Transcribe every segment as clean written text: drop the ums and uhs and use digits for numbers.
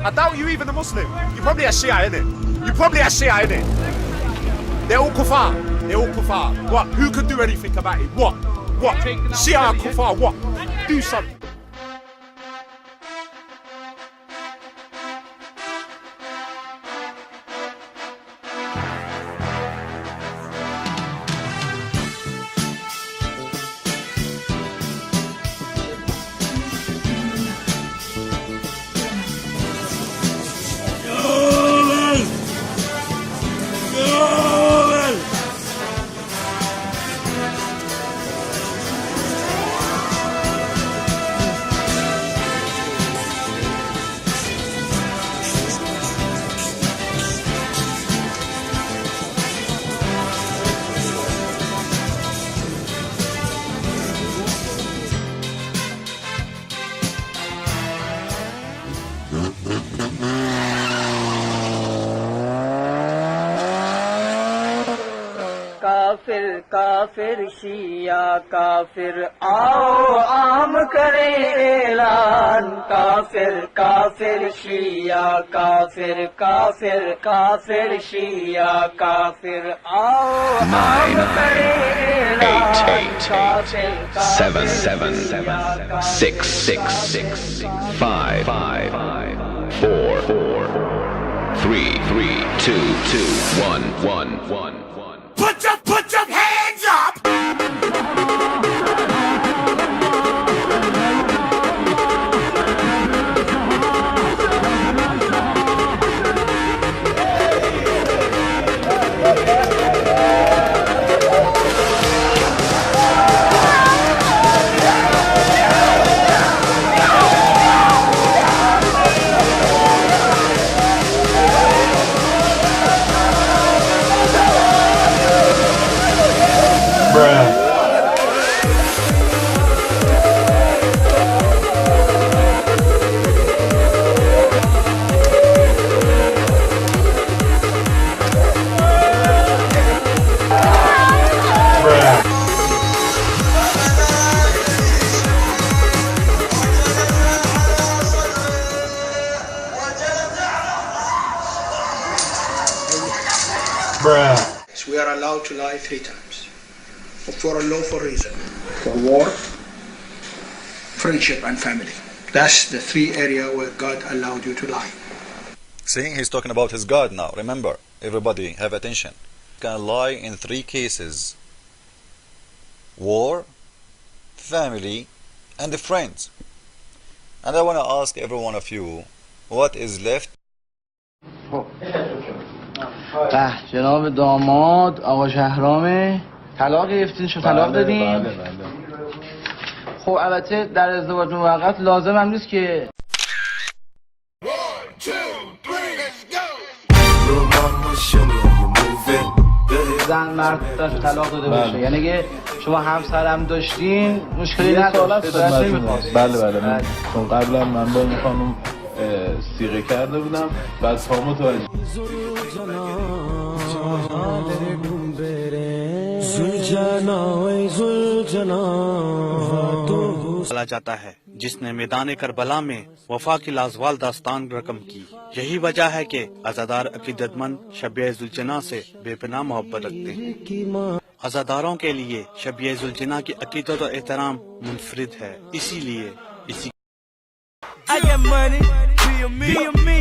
I doubt you even a Muslim. You probably a Shia, innit? You probably a Shia, innit? They're all kuffar. They're all kuffar. What? Who can do anything about it? What? What? Shia kuffar, what? Do something. काफिर काफिर शिया काफिर आओ आम करे ऐलान काफिर काफिर शिया काफिर काफिर काफिर शिया काफिर आओ आम करे ऐलान काफिर 7 7 6 6 6 5 5 4 4 3 3 2 2 1 1 1 Put your hands up! We are allowed to lie 3 times for a lawful reason. For war, friendship and family. That's the 3 areas where God allowed you to lie. See, he's talking about his God now. Remember, everybody have attention. Can lie in 3 cases: war, family, and friends. And I want to ask every one of you, what is left? جناب داماد آقا شهرامه طلاق گرفتین شو طلاق دادین. خب البته در ازدواج موقت لازم هم نیست که زن مرد داشت طلاق داده باشه. یعنی که شما همسرم داشتین مشکلی نداشت. بله چون قبلا من با این خانم سیغه کرده بودم بعد تا متوجه चला जाता है जिसने मैदान Karbala में वफा की लाजवाल दास्तान रकम की। यही वजह है कि अज़ादार अकीदतमंद शब-ए ज़ुलजना से बेपनाह मोहब्बत रखते हैं। अज़ादारों के लिए शब-ए ज़ुलजना की अकीदत और एहतराम मुनफरिद है। इसीलिए इसी I got money, be a me,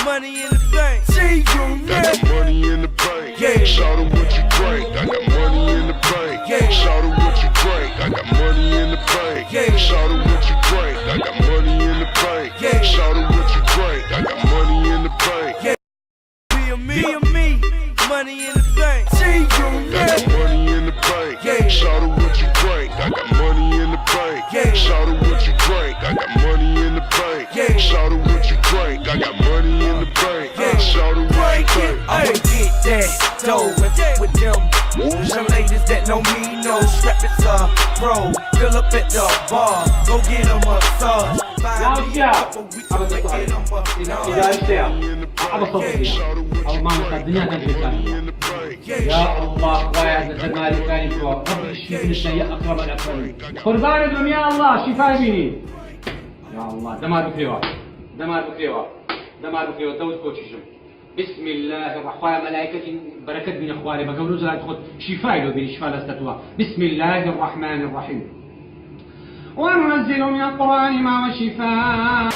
money in the bank. See you, man. I got money in the bank. Yeah. Shout out what you drink. I got money in the bank. Yeah. Shout out what you drink. I got money in the bank. Yeah. Shout out what you drink. I got money in the bank. Yeah. Shout out what you drink. I got money in the bank. Yeah. Be a me, money in the bank. See you, man. I got money in the bank. Yeah. Shout out what you drink. I got money in the bank. Yeah. Shout out what you drink. I got money in the bank. Yeah. Shout out what you drink. I got money in the bank. Yeah. Shout out what you drink. I'ma get that dough with them. Some ladies that know me know strap is a pro. Fill up at the bar, go get a massage. Buy me a couple weeks to get them يا الله ويا جمالك يا رب اشفيني يا اكرم الاكرمين قربان يا الله شفاء بيني يا الله دمار بكريوه دمار بخير ودوت كوتشجم بسم الله الرحمن ملائكة بركة من إخواني بقول نزل تخد شفاء لو بين شفاء لستوا بسم الله الرحمن الرحيم وننزل من القرآن ما وشفاء.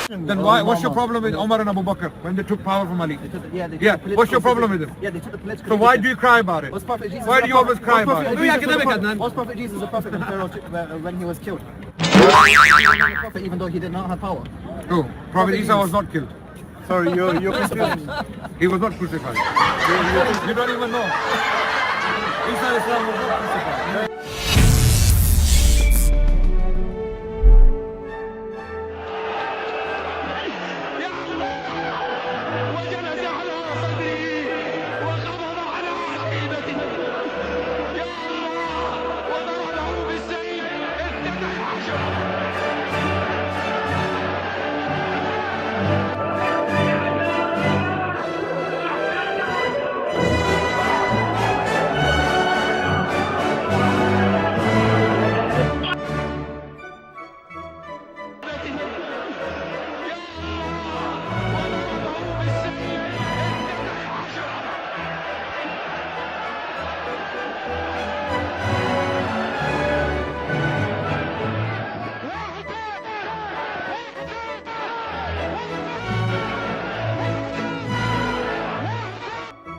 Then what's your problem with Omar and Abu Bakr when they took power from Ali? Yeah, what's your problem with them? Yeah, they took the political. So why do you cry about it? Why do you always cry about it? Was Prophet Jesus a prophet when he was killed? Prophet, even though he did not have power. No, Prophet Isa was not killed. Sorry, you're confused. He was not crucified. You don't even know. Isa Islam was not crucified.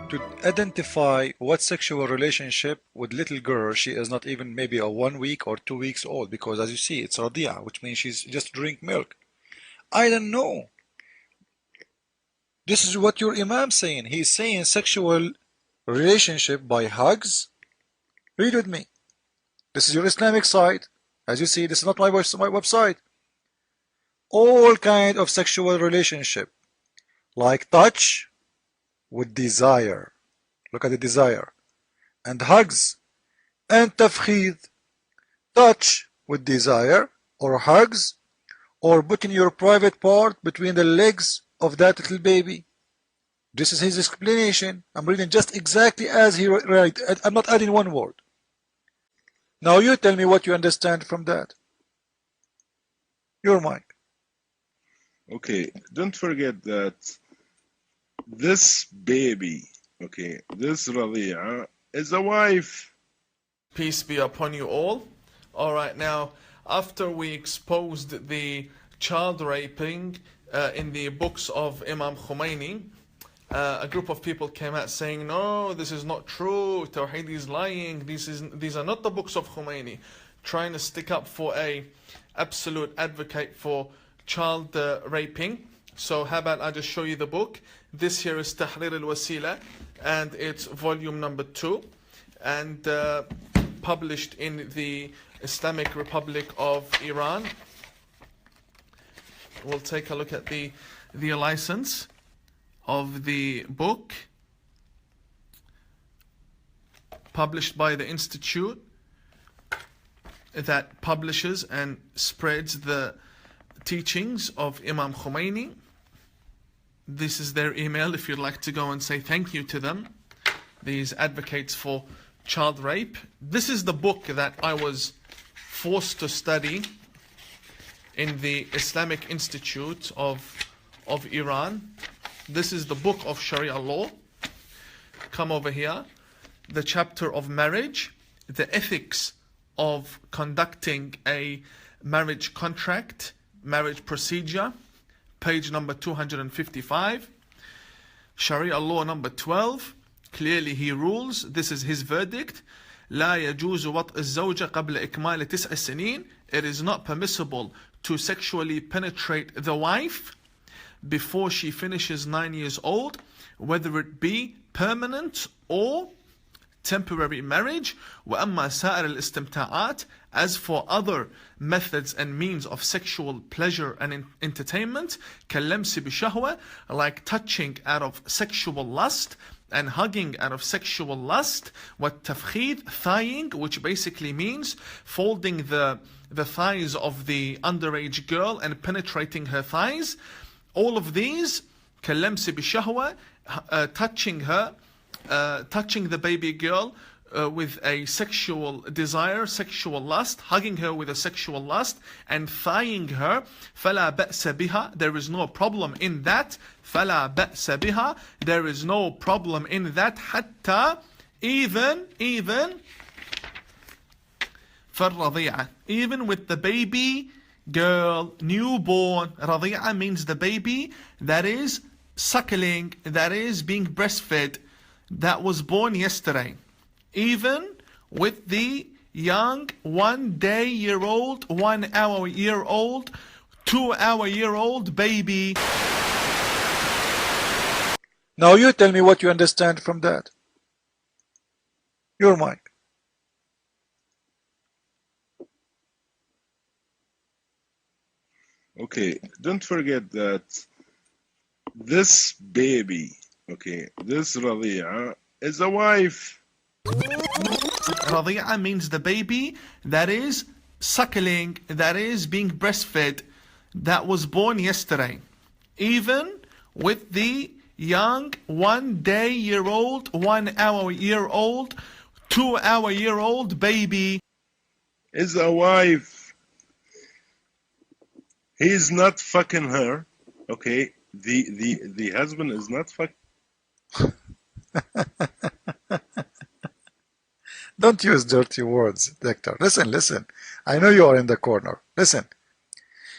To identify what sexual relationship with little girl, she is not even maybe a 1 week or 2 weeks old, because as you see it's radia, which means she's just drink milk. I don't know. This is what your imam saying. He's saying sexual relationship by hugs. Read with me. This is your Islamic site. As you see, this is not my website. All kind of sexual relationship, like touch with desire. Look at the desire. And hugs and tafkhid. Touch with desire, or hugs, or putting your private part between the legs of that little baby. This is his explanation. I'm reading just exactly as he wrote. I'm not adding one word. Now you tell me what you understand from that. Your mic. Okay, don't forget that this baby, okay, this Radia is a wife. Peace be upon you all. Alright, now, after we exposed the child raping in the books of Imam Khomeini, a group of people came out saying, no, this is not true, Tawheed is lying, these are not the books of Khomeini, trying to stick up for a absolute advocate for child raping. So how about I just show you the book. This here is Tahrir al-Wasila, and it's volume number 2, and published in the Islamic Republic of Iran. We'll take a look at the license of the book, published by the institute that publishes and spreads the teachings of Imam Khomeini. This is their email if you'd like to go and say thank you to them, these advocates for child rape. This is the book that I was forced to study in the Islamic Institute of Iran. This is the book of Sharia law. Come over here. The chapter of marriage, the ethics of conducting a marriage contract, marriage procedure, page number 255. Sharia law number 12. Clearly he rules. This is his verdict. لا يجوز وطء الزوجة قبل إكمال 9 سنين. It is not permissible to sexually penetrate the wife before she finishes 9 years old, whether it be permanent or temporary marriage. وأما سائر الاستمتاعات, as for other methods and means of sexual pleasure and entertainment, كاللمس بشهوة, like touching out of sexual lust and hugging out of sexual lust, والتفخيذ, thighing, which basically means folding the thighs of the underage girl and penetrating her thighs. All of these, كاللمس بشهوة, touching her, touching the baby girl with a sexual desire, sexual lust, hugging her with a sexual lust, and thighing her, فَلَا بَأْسَ بِهَا, there is no problem in that. فَلَا بَأْسَ بِهَا, there is no problem in that. حتى, even فَالرَّضِيعَةِ, even with the baby girl, newborn. رضيعة means the baby that is suckling, that is being breastfed, that was born yesterday. Even with the young 1 year old, 1 year old, 2 year old baby. Now you tell me what you understand from that. Your mic. Okay, don't forget that this baby, okay, this Radi'a is a wife. Radi'a means the baby that is suckling, that is being breastfed, that was born yesterday. Even with the young 1 year old, 1 year old, 2 year old baby. Is a wife. He is not fucking her, okay? The husband is not fucking. Don't use dirty words, Doctor. Listen. I know you are in the corner. Listen.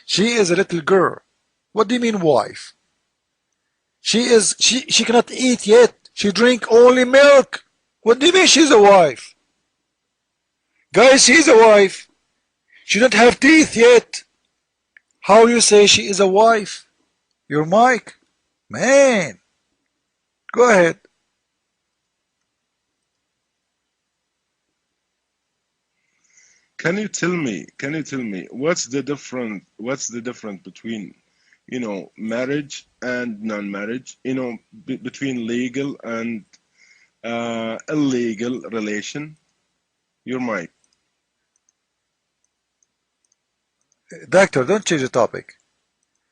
She is a little girl. What do you mean wife? She cannot eat yet. She drink only milk. What do you mean she's a wife? Guys, she's a wife. She don't have teeth yet. How you say she is a wife? Your mic? Man. Go ahead. Can you tell me what's the difference between, marriage and non-marriage, between legal and illegal relation? Your mic. Doctor, don't change the topic.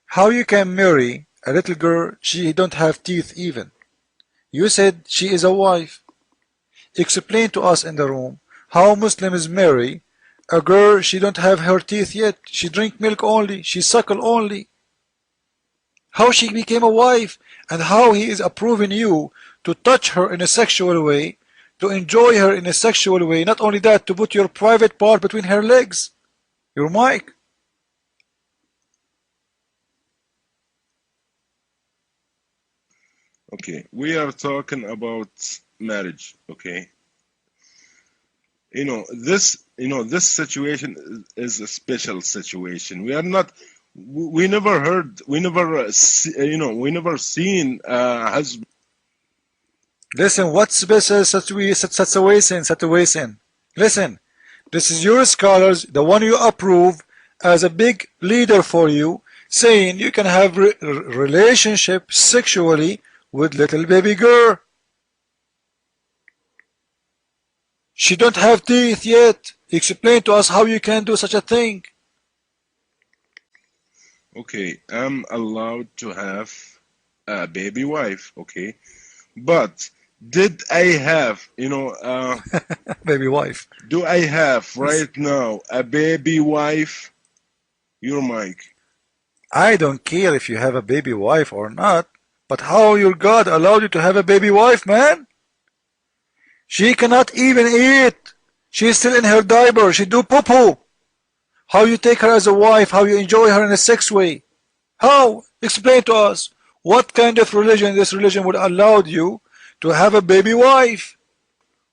How you can marry a little girl, she don't have teeth even. You said she is a wife. Explain to us in the room how Muslims marry a girl, she don't have her teeth yet. She drink milk only. She suckle only. How she became a wife, and how he is approving you to touch her in a sexual way, to enjoy her in a sexual way. Not only that, to put your private part between her legs. Your mic. Okay, we are talking about marriage, okay? This situation is a special situation. We never seen a husband. Listen, what special situation? Listen, this is your scholars, the one you approve as a big leader for you, saying you can have relationship sexually with little baby girl. She don't have teeth yet. Explain to us how you can do such a thing. Okay, I'm allowed to have a baby wife, okay? But did I have, baby wife? Do I have right now a baby wife? Your mic. I don't care if you have a baby wife or not, but how your God allowed you to have a baby wife, man? She cannot even eat. She's still in her diaper. She do poo-poo. How you take her as a wife, how you enjoy her in a sex way. How? Explain to us. What kind of religion this religion would allow you to have a baby wife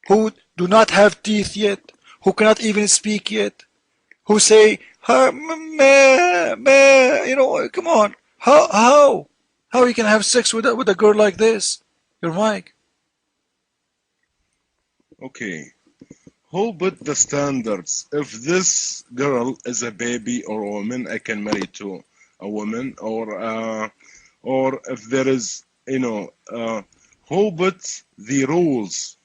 who do not have teeth yet, who cannot even speak yet, who say, meh, come on. How you can have sex with a girl like this? Your mic. Okay, who put the standards? If this girl is a baby or a woman, I can marry to a woman, or if there is, who put the rules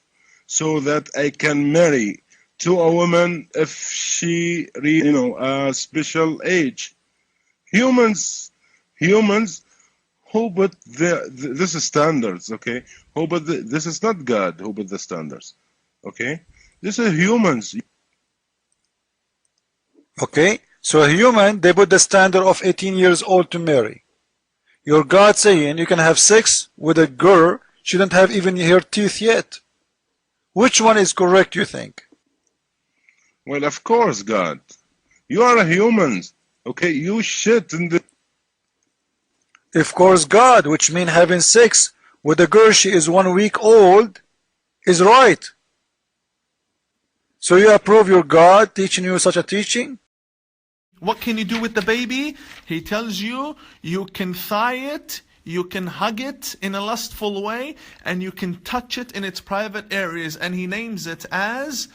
so that I can marry to a woman if she reach, a special age? Humans, who put this is standards, okay? Who put this is not God who put the standards. Okay, this is humans. Okay, so a human, they put the standard of 18 years old to marry. Your God saying you can have sex with a girl, she don't have even her teeth yet. Which one is correct, you think? Well, of course, God. You are a human. Okay, you shit in the... Of course, God, which means having sex with a girl she is 1 week old, is right. So you approve your God teaching you such a teaching? What can you do with the baby? He tells you, you can thigh it, you can hug it in a lustful way, and you can touch it in its private areas. And he names it as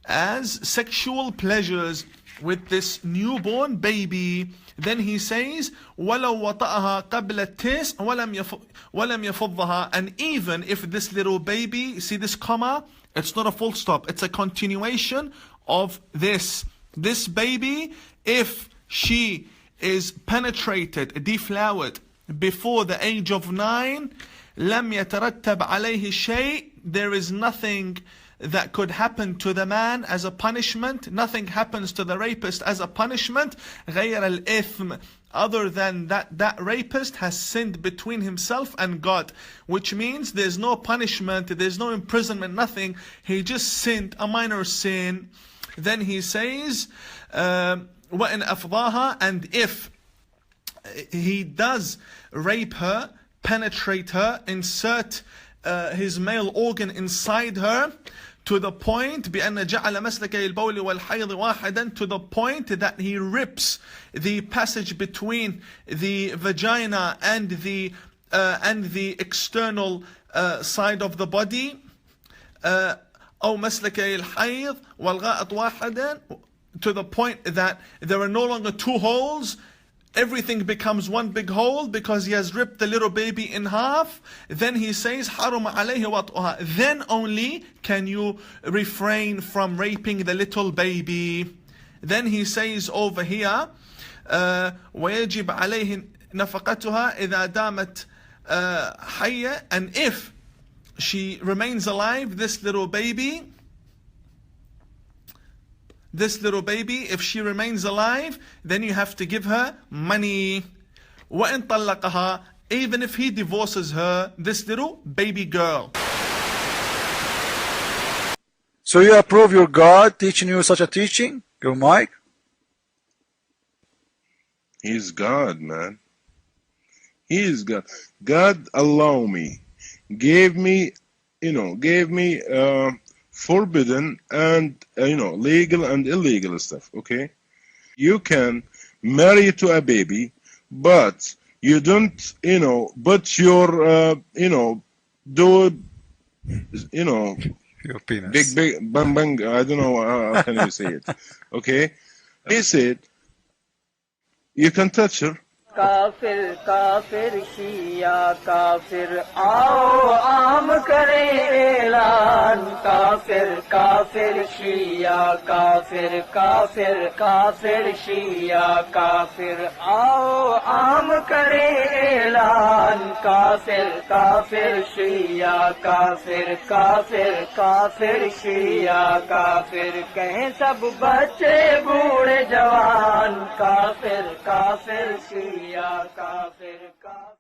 sexual pleasures with this newborn baby. Then he says, وَلَوْ وَطَأَهَا قَبْلَ التِّسْعِ وَلَمْ يَفُضَّهَا. And even if this little baby, see this comma? It's not a full stop. It's a continuation of this. This baby, if she is penetrated, deflowered, before the age of 9, لَمْ يَتَرَتَّبْ عَلَيْهِ شَيْءٍ. There is nothing that could happen to the man as a punishment. Nothing happens to the rapist as a punishment. غَيْرَ الْإِثْمِ. Other than that rapist has sinned between himself and God. Which means there's no punishment, there's no imprisonment, nothing. He just sinned, a minor sin. Then he says, وَإِنْ أَفْضَاهَا. And if he does rape her, penetrate her, insert his male organ inside her, to the point بأن جعل مسلكي البول والحيض واحدا, to the point that he rips the passage between the vagina and the external side of the body, أو مسلكي الحيض والغائط واحدا, to the point that there are no longer two holes. Everything becomes one big hole because he has ripped the little baby in half. Then he says, حَرُمَ عَلَيْهِ وَطْءُهَا. Then only can you refrain from raping the little baby. Then he says over here, وَيَجِبْ عَلَيْهِ نَفَقَتُهَا إِذَا دَامَتْ حَيَّةً. And if she remains alive, this little baby, if she remains alive, then you have to give her money. وَإِن طَلَّقَهَا. Even if he divorces her, this little baby girl. So you approve your God teaching you such a teaching? Your Mike? He's God, man. He is God. God allow me, gave me forbidden and legal and illegal stuff. Okay, you can marry to a baby, but you don't but your do your penis, big bang bang, I don't know how can you say it. Okay, he said you can touch her. काफिर काफिर शिया काफिर आओ आम करे ऐलान काफिर काफिर शिया काफिर काफिर काफिर शिया काफिर आओ आम करे ऐलान काफिर काफिर शिया काफिर काफिर काफिर शिया काफिर कहें सब बच्चे बूढ़े जवान काफिर काफिर शिया काफिर का